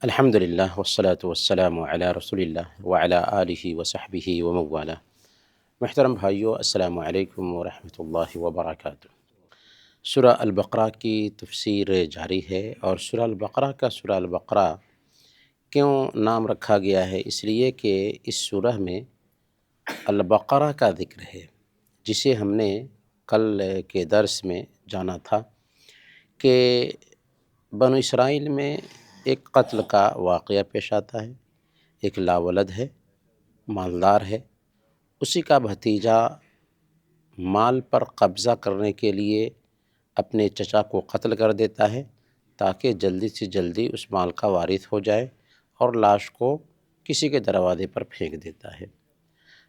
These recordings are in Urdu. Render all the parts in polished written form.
الحمدللہ والصلاة والسلام علی رسول اللہ وعلی آلہ وصحبہ ومن والہ۔ محترم بھائیو، السلام علیکم ورحمۃ اللہ وبرکاتہ۔ سورہ البقرہ کی تفسیر جاری ہے، اور سورہ البقرہ کا سورہ البقرہ کیوں نام رکھا گیا ہے؟ اس لیے کہ اس سورہ میں البقرہ کا ذکر ہے، جسے ہم نے کل کے درس میں جانا تھا کہ بنو اسرائیل میں ایک قتل کا واقعہ پیش آتا ہے۔ ایک لاولد ہے، مالدار ہے، اسی کا بھتیجا مال پر قبضہ کرنے کے لیے اپنے چچا کو قتل کر دیتا ہے تاکہ جلدی سے جلدی اس مال کا وارث ہو جائے، اور لاش کو کسی کے دروازے پر پھینک دیتا ہے۔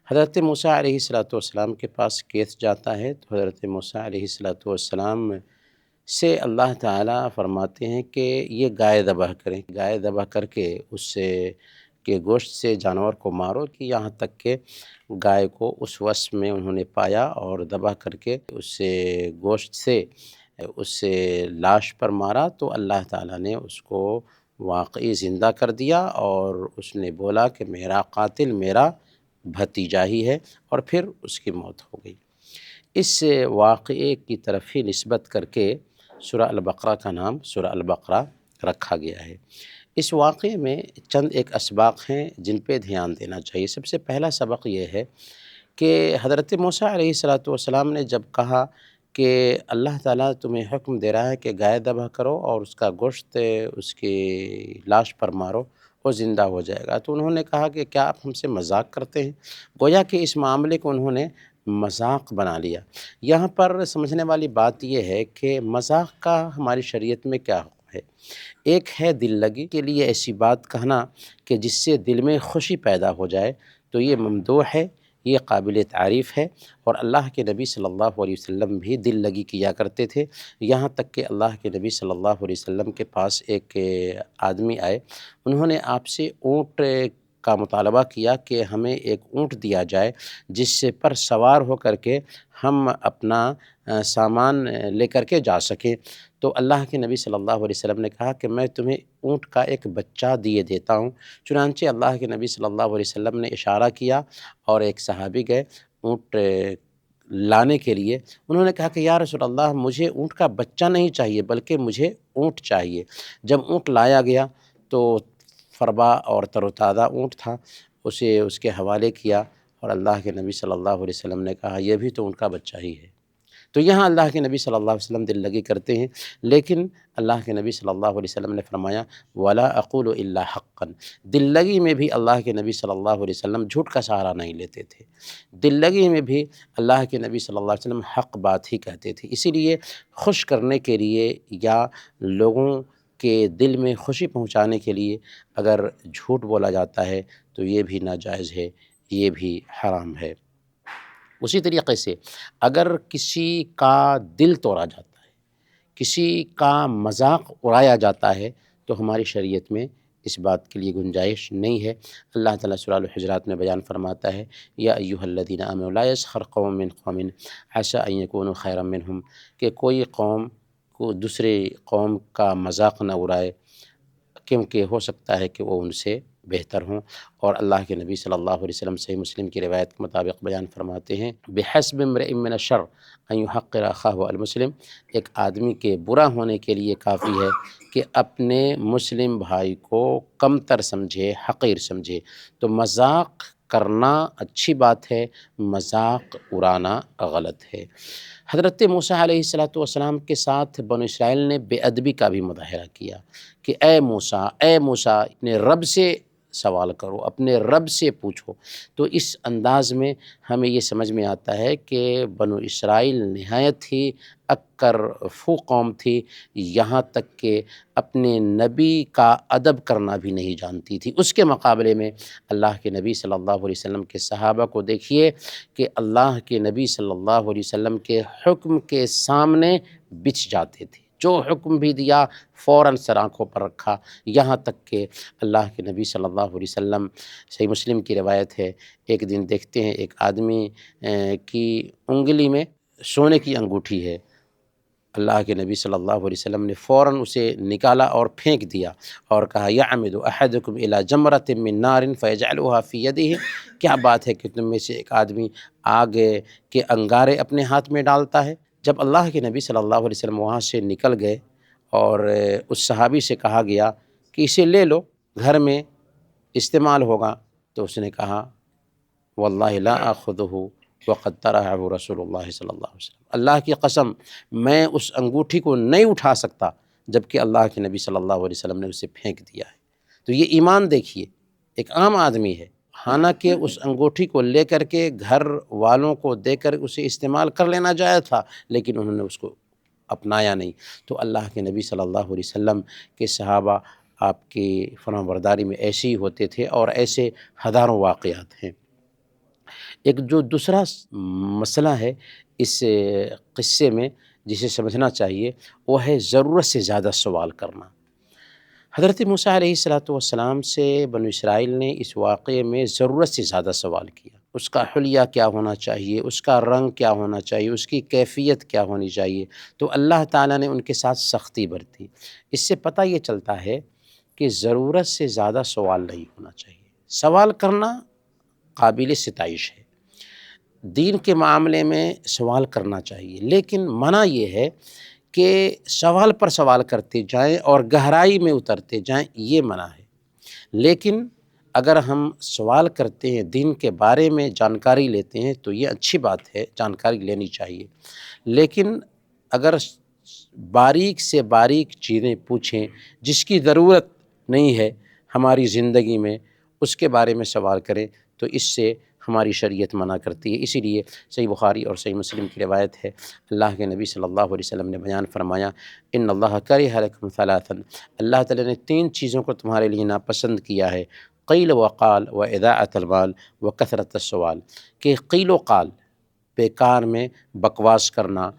حضرت موسیٰ علیہ السلام کے پاس کیس جاتا ہے، تو حضرت موسیٰ علیہ السلام سے اللہ تعالیٰ فرماتے ہیں کہ یہ گائے ذبح کریں، گائے ذبح کر کے اس سے کے گوشت سے جانور کو مارو، کہ یہاں تک کہ گائے کو اس وصف میں انہوں نے پایا اور ذبح کر کے اس سے گوشت سے اس سے لاش پر مارا، تو اللہ تعالیٰ نے اس کو واقعی زندہ کر دیا، اور اس نے بولا کہ میرا قاتل میرا بھتیجا ہی ہے، اور پھر اس کی موت ہو گئی۔ اس واقعے کی طرف ہی نسبت کر کے سورہ البقرہ کا نام سورہ البقرہ رکھا گیا ہے۔ اس واقعے میں چند ایک اسباق ہیں جن پہ دھیان دینا چاہیے۔ سب سے پہلا سبق یہ ہے کہ حضرت موسیٰ علیہ السلام نے جب کہا کہ اللہ تعالیٰ تمہیں حکم دے رہا ہے کہ گائے ذبح کرو اور اس کا گوشت اس کی لاش پر مارو، وہ زندہ ہو جائے گا، تو انہوں نے کہا کہ کیا آپ ہم سے مذاق کرتے ہیں؟ گویا کہ اس معاملے کو انہوں نے مذاق بنا لیا۔ یہاں پر سمجھنے والی بات یہ ہے کہ مذاق کا ہماری شریعت میں کیا حکم ہے۔ ایک ہے دل لگی کے لیے ایسی بات کہنا کہ جس سے دل میں خوشی پیدا ہو جائے، تو یہ ممدوح ہے، یہ قابل تعریف ہے، اور اللہ کے نبی صلی اللہ علیہ وسلم بھی دل لگی کیا کرتے تھے۔ یہاں تک کہ اللہ کے نبی صلی اللہ علیہ وسلم کے پاس ایک آدمی آئے، انہوں نے آپ سے اونٹ کا مطالبہ کیا کہ ہمیں ایک اونٹ دیا جائے جس سے پر سوار ہو کر کے ہم اپنا سامان لے کر کے جا سکیں۔ تو اللہ کے نبی صلی اللہ علیہ وسلم نے کہا کہ میں تمہیں اونٹ کا ایک بچہ دیے دیتا ہوں۔ چنانچہ اللہ کے نبی صلی اللہ علیہ وسلم نے اشارہ کیا، اور ایک صحابی گئے اونٹ لانے کے لیے۔ انہوں نے کہا کہ یا رسول اللہ، مجھے اونٹ کا بچہ نہیں چاہیے بلکہ مجھے اونٹ چاہیے۔ جب اونٹ لایا گیا تو فربا اور تر و تازہ اونٹ تھا، اسے اس کے حوالے کیا، اور اللہ کے نبی صلی اللہ علیہ وسلم نے کہا یہ بھی تو ان کا بچہ ہی ہے۔ تو یہاں اللہ کے نبی صلی اللہ علیہ وسلم دل لگی کرتے ہیں، لیکن اللہ کے نبی صلی اللہ علیہ وسلم نے فرمایا وَلَا أَقُولُ إِلَّا حَقًّا۔ دل لگی میں بھی اللہ کے نبی صلی اللہ علیہ وسلم جھوٹ کا سہارا نہیں لیتے تھے، دل لگی میں بھی اللہ کے نبی صلی اللہ علیہ وسلم حق بات ہی کہتے تھے۔ اسی لیے خوش کرنے کے لیے یا لوگوں کے دل میں خوشی پہنچانے کے لیے اگر جھوٹ بولا جاتا ہے تو یہ بھی ناجائز ہے، یہ بھی حرام ہے۔ اسی طریقے سے اگر کسی کا دل توڑا جاتا ہے، کسی کا مذاق اڑایا جاتا ہے، تو ہماری شریعت میں اس بات کے لیے گنجائش نہیں ہے۔ اللہ تعالیٰ سورہ الحجرات میں بیان فرماتا ہے یا ایھا الذین آمنوا لا یسخر قوم من قوم عسى ان یکونوا خیرا منہم، کہ کوئی قوم کو دوسرے قوم کا مذاق نہ اڑائے، کیونکہ ہو سکتا ہے کہ وہ ان سے بہتر ہوں۔ اور اللہ کے نبی صلی اللہ علیہ وسلم صحیح مسلم کی روایت کے مطابق بیان فرماتے ہیں بحسب امرئ من الشر ان یحقر اخاہ المسلم، ایک آدمی کے برا ہونے کے لیے کافی ہے کہ اپنے مسلم بھائی کو کمتر سمجھے، حقیر سمجھے۔ تو مذاق کرنا اچھی بات ہے، مذاق اڑانا غلط ہے۔ حضرت موسیٰ علیہ السلام کے ساتھ بنو اسرائیل نے بے ادبی کا بھی مظاہرہ کیا کہ اے موسیٰ اپنے رب سے سوال کرو، اپنے رب سے پوچھو۔ تو اس انداز میں ہمیں یہ سمجھ میں آتا ہے کہ بنو اسرائیل نہایت ہی اکر فو قوم تھی، یہاں تک کہ اپنے نبی کا ادب کرنا بھی نہیں جانتی تھی۔ اس کے مقابلے میں اللہ کے نبی صلی اللہ علیہ وسلم کے صحابہ کو دیکھیے کہ اللہ کے نبی صلی اللہ علیہ وسلم کے حکم کے سامنے بچھ جاتے تھے، جو حکم بھی دیا فوراً سر آنکھوں پر رکھا، یہاں تک کہ اللہ کے نبی صلی اللہ علیہ وسلم، صحیح مسلم کی روایت ہے، ایک دن دیکھتے ہیں ایک آدمی کی انگلی میں سونے کی انگوٹھی ہے۔ اللہ کے نبی صلی اللہ علیہ وسلم نے فوراً اسے نکالا اور پھینک دیا اور کہا یعمد احدکم الی جمرۃ من نار فیجعلها فی یدہ، کیا بات ہے کہ تم میں سے ایک آدمی آگ کے انگارے اپنے ہاتھ میں ڈالتا ہے۔ جب اللہ کے نبی صلی اللہ علیہ وسلم وہاں سے نکل گئے اور اس صحابی سے کہا گیا کہ اسے لے لو، گھر میں استعمال ہوگا، تو اس نے کہا واللہ لا آخذہ وقد طرحہ رسول اللہ صلی اللہ علیہ وسلم، اللہ کی قسم میں اس انگوٹھی کو نہیں اٹھا سکتا جبکہ اللہ کے نبی صلی اللہ علیہ وسلم نے اسے پھینک دیا ہے۔ تو یہ ایمان دیکھیے، ایک عام آدمی ہے، حالانکہ اس انگوٹھی کو لے کر کے گھر والوں کو دے کر اسے استعمال کر لینا جائز تھا، لیکن انہوں نے اس کو اپنایا نہیں۔ تو اللہ کے نبی صلی اللہ علیہ وسلم کے صحابہ آپ کی فرمانبرداری میں ایسے ہی ہوتے تھے، اور ایسے ہزاروں واقعات ہیں۔ ایک جو دوسرا مسئلہ ہے اس قصے میں جسے سمجھنا چاہیے، وہ ہے ضرورت سے زیادہ سوال کرنا۔ حضرت موسیٰ علیہ السلام سے بنو اسرائیل نے اس واقعے میں ضرورت سے زیادہ سوال کیا، اس کا حلیہ کیا ہونا چاہیے، اس کا رنگ کیا ہونا چاہیے، اس کی کیفیت کیا ہونی چاہیے، تو اللہ تعالیٰ نے ان کے ساتھ سختی برتی۔ اس سے پتہ یہ چلتا ہے کہ ضرورت سے زیادہ سوال نہیں ہونا چاہیے۔ سوال کرنا قابل ستائش ہے، دین کے معاملے میں سوال کرنا چاہیے، لیکن منع یہ ہے کہ سوال پر سوال کرتے جائیں اور گہرائی میں اترتے جائیں، یہ منع ہے۔ لیکن اگر ہم سوال کرتے ہیں، دین کے بارے میں جانکاری لیتے ہیں، تو یہ اچھی بات ہے، جانکاری لینی چاہیے، لیکن اگر باریک سے باریک چیزیں پوچھیں جس کی ضرورت نہیں ہے ہماری زندگی میں، اس کے بارے میں سوال کریں تو اس سے ہماری شریعت منع کرتی ہے۔ اسی لیے صحیح بخاری اور صحیح مسلم کی روایت ہے، اللہ کے نبی صلی اللہ علیہ وسلم نے بیان فرمایا ان اللہ کرہ لکم ثلاثا، اللہ تعالیٰ نے 3 چیزوں کو تمہارے لیے ناپسند کیا ہے، قیل و قال و اضاعۃ المال و کثرت السوال، کہ قیل و قال بیکار میں بکواس کرنا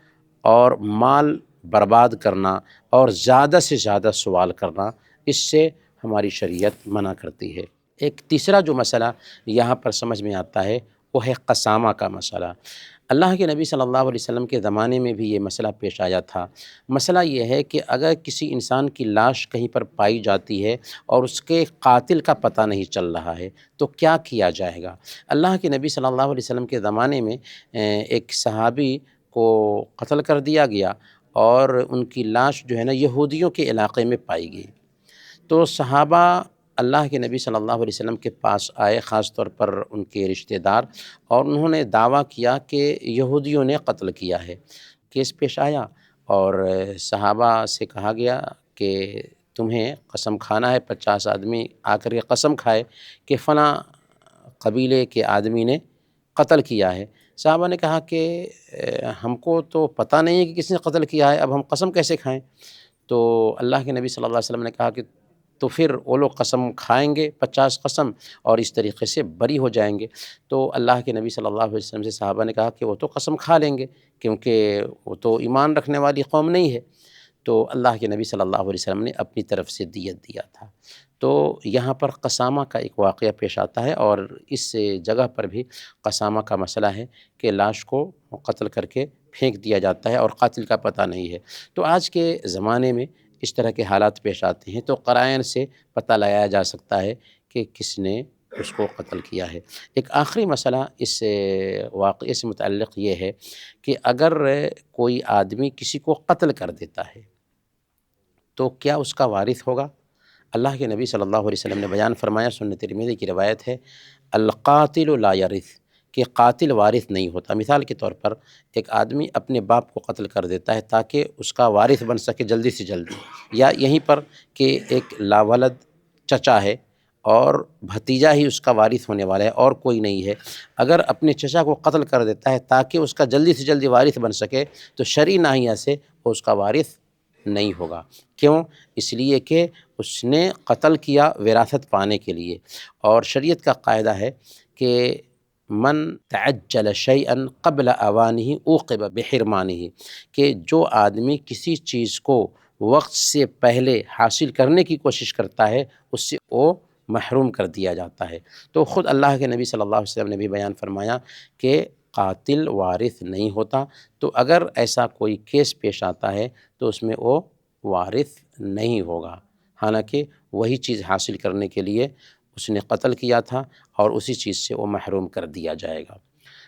اور مال برباد کرنا اور زیادہ سے زیادہ سوال کرنا، اس سے ہماری شریعت منع کرتی ہے۔ ایک تیسرا جو مسئلہ یہاں پر سمجھ میں آتا ہے وہ ہے قسامہ کا مسئلہ۔ اللہ کے نبی صلی اللہ علیہ وسلم کے زمانے میں بھی یہ مسئلہ پیش آیا تھا۔ مسئلہ یہ ہے کہ اگر کسی انسان کی لاش کہیں پر پائی جاتی ہے اور اس کے قاتل کا پتہ نہیں چل رہا ہے تو کیا کیا جائے گا؟ اللہ کے نبی صلی اللہ علیہ وسلم کے زمانے میں ایک صحابی کو قتل کر دیا گیا اور ان کی لاش جو ہے نا یہودیوں کے علاقے میں پائی گئی۔ تو صحابہ اللہ کے نبی صلی اللہ علیہ وسلم کے پاس آئے، خاص طور پر ان کے رشتہ دار، اور انہوں نے دعویٰ کیا کہ یہودیوں نے قتل کیا ہے۔ کیس پیش آیا اور صحابہ سے کہا گیا کہ تمہیں قسم کھانا ہے، 50 آدمی آ کر کے قسم کھائے کہ فلاں قبیلے کے آدمی نے قتل کیا ہے۔ صحابہ نے کہا کہ ہم کو تو پتہ نہیں ہے کہ کس نے قتل کیا ہے، اب ہم قسم کیسے کھائیں؟ تو اللہ کے نبی صلی اللہ علیہ وسلم نے کہا کہ تو پھر وہ لوگ قسم کھائیں گے 50 قسم اور اس طریقے سے بری ہو جائیں گے۔ تو اللہ کے نبی صلی اللہ علیہ وسلم سے صحابہ نے کہا کہ وہ تو قسم کھا لیں گے کیونکہ وہ تو ایمان رکھنے والی قوم نہیں ہے۔ تو اللہ کے نبی صلی اللہ علیہ وسلم نے اپنی طرف سے دیت دیا تھا۔ تو یہاں پر قسامہ کا ایک واقعہ پیش آتا ہے، اور اس جگہ پر بھی قسامہ کا مسئلہ ہے کہ لاش کو قتل کر کے پھینک دیا جاتا ہے اور قاتل کا پتہ نہیں ہے۔ تو آج کے زمانے میں اس طرح کے حالات پیش آتے ہیں تو قرائن سے پتہ لگایا جا سکتا ہے کہ کس نے اس کو قتل کیا ہے۔ ایک آخری مسئلہ اس واقعے سے متعلق یہ ہے کہ اگر کوئی آدمی کسی کو قتل کر دیتا ہے تو کیا اس کا وارث ہوگا؟ اللہ کے نبی صلی اللہ علیہ وسلم نے بیان فرمایا، سنن ترمذی کی روایت ہے، القاتل لا یرث، کہ قاتل وارث نہیں ہوتا۔ مثال کے طور پر ایک آدمی اپنے باپ کو قتل کر دیتا ہے تاکہ اس کا وارث بن سکے جلدی سے جلدی، یا یہیں پر کہ ایک لاولد چچا ہے اور بھتیجا ہی اس کا وارث ہونے والا ہے اور کوئی نہیں ہے، اگر اپنے چچا کو قتل کر دیتا ہے تاکہ اس کا جلدی سے جلدی وارث بن سکے تو شرعی ناحیہ سے وہ اس کا وارث نہیں ہوگا۔ کیوں؟ اس لیے کہ اس نے قتل کیا وراثت پانے کے لیے، اور شریعت کا قاعدہ ہے کہ من تعجل شیئا قبل اوانہ عوقب بحرمانہ، کہ جو آدمی کسی چیز کو وقت سے پہلے حاصل کرنے کی کوشش کرتا ہے اس سے وہ محروم کر دیا جاتا ہے۔ تو خود اللہ کے نبی صلی اللہ علیہ وسلم نے بھی بیان فرمایا کہ قاتل وارث نہیں ہوتا، تو اگر ایسا کوئی کیس پیش آتا ہے تو اس میں وہ وارث نہیں ہوگا، حالانکہ وہی چیز حاصل کرنے کے لیے اس نے قتل کیا تھا اور اسی چیز سے وہ محروم کر دیا جائے گا۔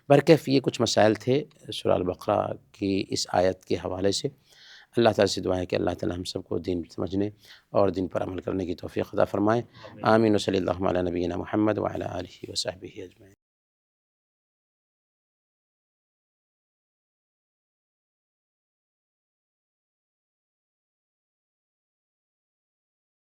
برکیف یہ کچھ مسائل تھے سورہ البقرہ کی اس آیت کے حوالے سے۔ اللہ تعالیٰ سے دعا ہے کہ اللہ تعالیٰ ہم سب کو دین سمجھنے اور دین پر عمل کرنے کی توفیق عطا فرمائے۔ آمین و صلی اللہ علی نبینا محمد وعلی آلہ وصحبہ اجمعین۔